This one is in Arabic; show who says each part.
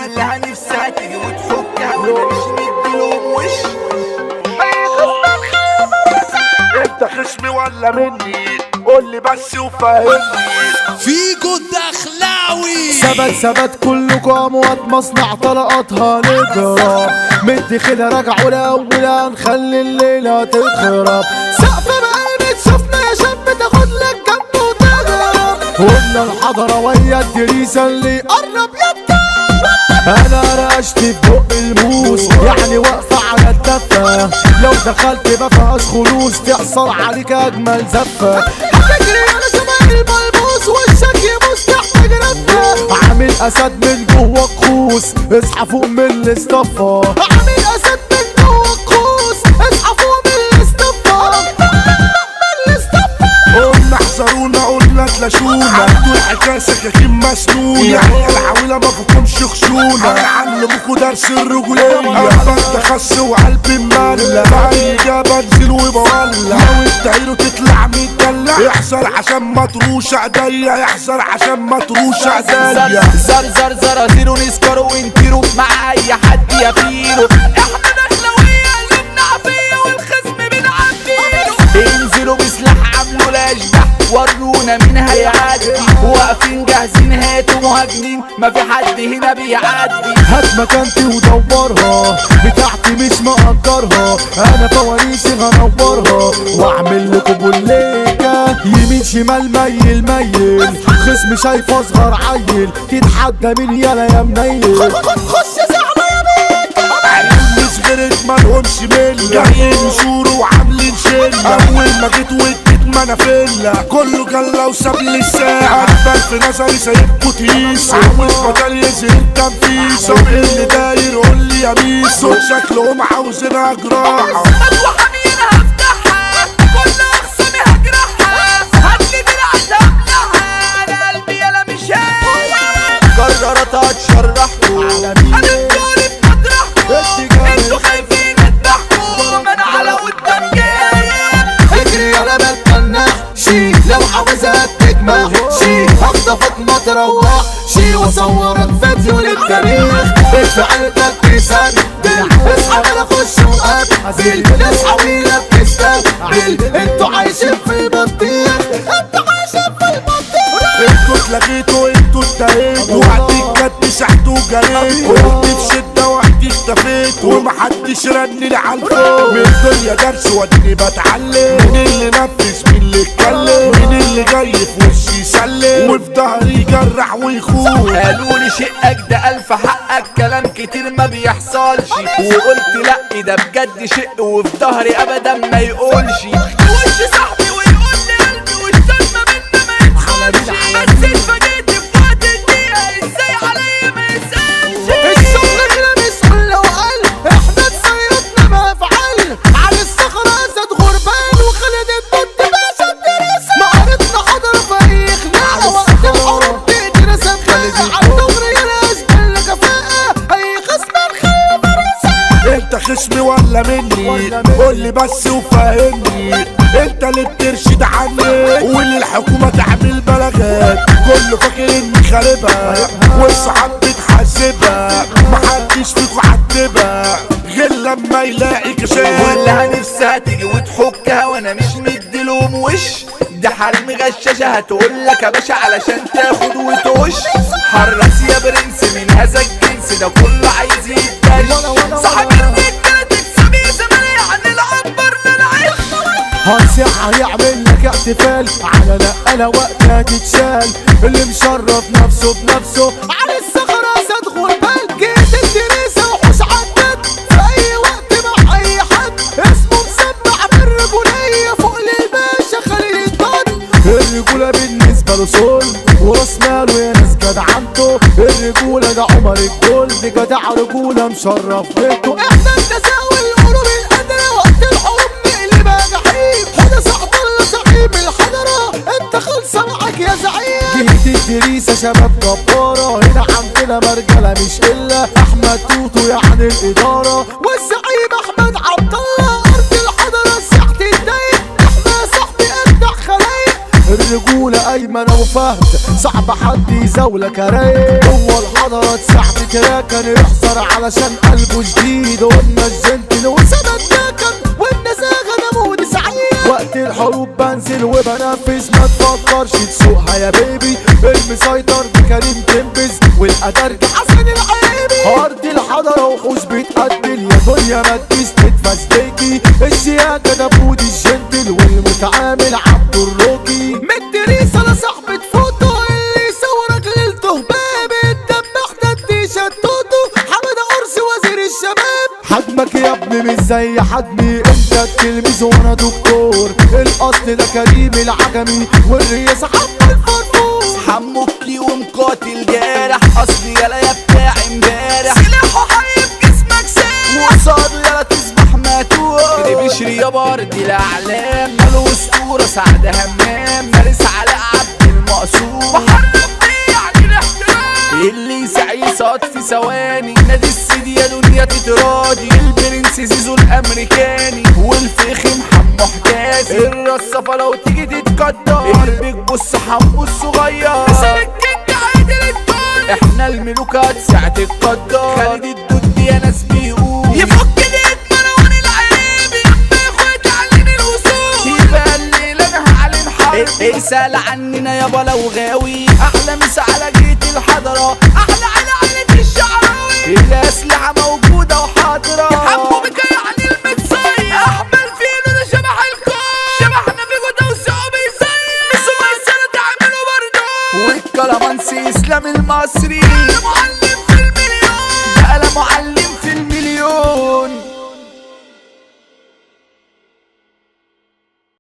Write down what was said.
Speaker 1: كلها نفسها تيجي وتفكها وانا مش مديلهم وش.
Speaker 2: انت خصمي ولا مني؟ قولي بس وفهمني.
Speaker 3: فيكو الدخلاوي
Speaker 4: ثبت كلكم اموات مصنع طلقاتها نضرب مدي خيلها راجعوا لاول هنخلي الليله تخرب سقف بقلبي تشوفنا يا شاب تاخد لك جنب وتضرب قلنا الحضره ويا الدريسه اللي قرب يتضرب. انا رقشت في بق الموس يعني واقفه على الدفه لو دخلت ما فيهاش خلوص تحصل عليك اجمل زفه هتجري على شبه البلبوس وشك يبوس تحت جرفه عامل اسد من جوه كوس اصحى فوق من الاصطفه عامل اسد من جوه كوس اصحى فوق من الاصطفه
Speaker 2: قلنا احذرونا قلنا تلاشونا عدوا الحكاية سكاكين مسنونة يعني العويلة ما فيكمش خشونة هنعلمكوا درس الرجولية قلبك خس وقلبي مملة بأي إجابة انزل وبولع لو الدايرة تطلع متدلع يحذر عشان ما تروش ايديا يحذر عشان ما تروش ايديا
Speaker 1: زر زرازيرو نسكروا وانتيروا مع اي حد يفيروا احنا دخلوية قلوبنا عافية والخصم بنعديله انزلوا بسلاح عملوا الاشباح ورونا مين هيعدي واقفين جاهزين هاتوا مهاجمين ما في حد هنا بيعدي
Speaker 4: هات مكانتي ودورها بتاعتي مش مقدرها انا فوانيسي هنورها واعمل لكم بوليكا يمين شمال ميل خصمي شايف اصغر عيل تتحدى مين يالا يا منيل خش زعمة يا بيكا
Speaker 2: عيون صغرت مالهمش ملة جايين يشوروا وعاملين شلة اول ما جيت واديت منافلة كله جلة وساب لي الساعة عبال في نظري سايبكوا تقيسوا عاوز بدل يزهق تنفيسه اللي داير قولي يا ميسو شكلهم عاوزينها جراحة
Speaker 1: وحمير هفتحها كل اخصامي هجرحها هاتلي دراعي هبلعها انا قلبي يالا مش هايل قررت هتشرحكوا انا بطولي في مطرحكوا انتوا خايفين تضحكوا ما انا على قدام جايب
Speaker 4: اجري انا بتمنى شي لو عاوزها تجمع شي هخطفك ما تروح شي واصورك فيديو للتاريخ ادفع تلبسك اصحى بلا خش وقابل اصحى ويلا بتستقبل انتوا عايشين في البطيخ انتوا عايشين في البطيخ
Speaker 2: انتوا اتلغيتوا انتوا انتهيتوا وقت الجد سحتوا وجريتوا قلت في شدة وقت اختفيتوا ومحدش رنلي عالفوق من الدنيا درس واديني بتعلم مين اللي نفذ مين اللي اتكلم مين اللي جاي في وشي يسلم وفي ظهري يجرح ويخون
Speaker 1: قالوا لي شقك ده الف حقك كلام كتير ما بيحصلش وقلت لا ده بجد شق وفي ظهري ابدا ما يقولش وش صاحبي ويقول لي قلبي والسلمى منا ما يدخلش بس اتفاجئت في وقت الدقيقة ازاي عليا ما يسألش
Speaker 4: الشغل هنا بيسأل لو قال احنا تصيرتنا ما فعل على الصخرة اسد غربان وخالد البط باشا الدرس مهارتنا حضر في اي خناقة وقت الحروب تقدر سفاقة على الدغري يا اشبال كفاءة اي خصم نخلي فرنسا.
Speaker 2: انت خصمي ولا مني؟ قولي بس وفهمني انت اللي بترشد عني واللي الحكومة تعمل بلاغات كله فاكر اني خاربها والصحاب بتحاسبها محدش فيكو عتبها غير لما يلاقي كشاف
Speaker 1: كلها نفسها تيجي وتحكها وانا مش مديلهم وش ده حريم غشاشة هتقولك يا باشا علشان تاخد وتوش حرص يا برنس من هذا الجنس ده كله عايز يتدش صاحب الرجالة تكسب يا زمان يعني العنبر للعيش
Speaker 4: هنصيح هيعمل لك احتفال على نقلة وقتها تتشال اللي مشرف نفسه بنفسه على الصخرة اسد غربان جيت الدريسة وحوش عدت في اي وقت مع اي حد اسمه مسمع بالرجولية فوق للباشا خليل الطن الرجولة بالنسبة له صول وراس ماله يا ناس جدعنته الرجولة ده عمر الجولد جدع رجولة مشرف بيته احنا التساوي القلوب القادرة وقت الحروب نقلبها جحيم حدا صاحب الله زعيم الحضرة انت خلصة معاك يا زعيم جهة الدريسة شباب جبارة هنا عندنا مرجلة مش إلا أحمد توتو يعني الإدارة والزعيم أحمد عبد الله أرض الحضرة ساحة الدايق احنا صاحبي أجدع خلايق الرجولة أيمن نجمة وفهد صعب حد يزاولك يا رايق. هو الحضرات ساعة تراكن يحصر علشان قلبه جديد. قلنا الجنتل وسند داكن والنزاهة انا مودي سعيد. وقت الحروب بنزل وبنفذ ما تفكرش تسوقها يا بيبي. المسيطر بكريم تنبز والأدرج حسن العيبي. أرض الحضرة وحوش بيتقتل يا دنيا ما تجيش تتفزلكي. الشياكة ده بودي الجنتل والمتعامل عبد الروكي. مدريس على صاحبة فوتو اللي صورك ليلته باب الدباح ده التيشيرت توتو. حمادة قرص وزير الشباب. حجمك يا ابني مش زي حجمي انت التلميذ وانا دكتور. الاصل ده كريم العجمي والرياسة حمو الفرفور.
Speaker 1: حموكي ومقاتل جارح اصلي يلا يا بتاع امبارح. سلاحه حريب جسمك سارح وصاده يلا تصبح ماتور. اللي بيشري يا برد الاعلام ماله اسطوره سعد همام. مارس على عبد المقصود محرم بيه يعني الاحترام. اللي يسعى يسقط في ثواني. نادي السيدي يا دنيا تتراضي. البرنس زيزو الامريكاني والفخم حمو حجازي. الرصافه لو تيجي تتقدر قلبك بص حمو الصغير. مثل الكينج عادل الدول احنا الملوكات ساعة القدر. خالد الدود يا ناس بيقول يفك ايدك مروان العيب. يحب اخوات علين الوصول يبقى الليلة انا هعلن حرب. اسأل عننا يابا لو غاوي. احلى مسا على جيت الحضرة. احلى على عيلة الشعراوي. الاسلحة موجودة وحاضرة. حمو بك يعني المتصير. احمل فينا ده شبح الكون. شبحنا في جودة وسعو بيصير. بسوا مرسلة تعملوا برضه. والكلامانسي اسلام المصري. ده معلم في المليون. ده معلم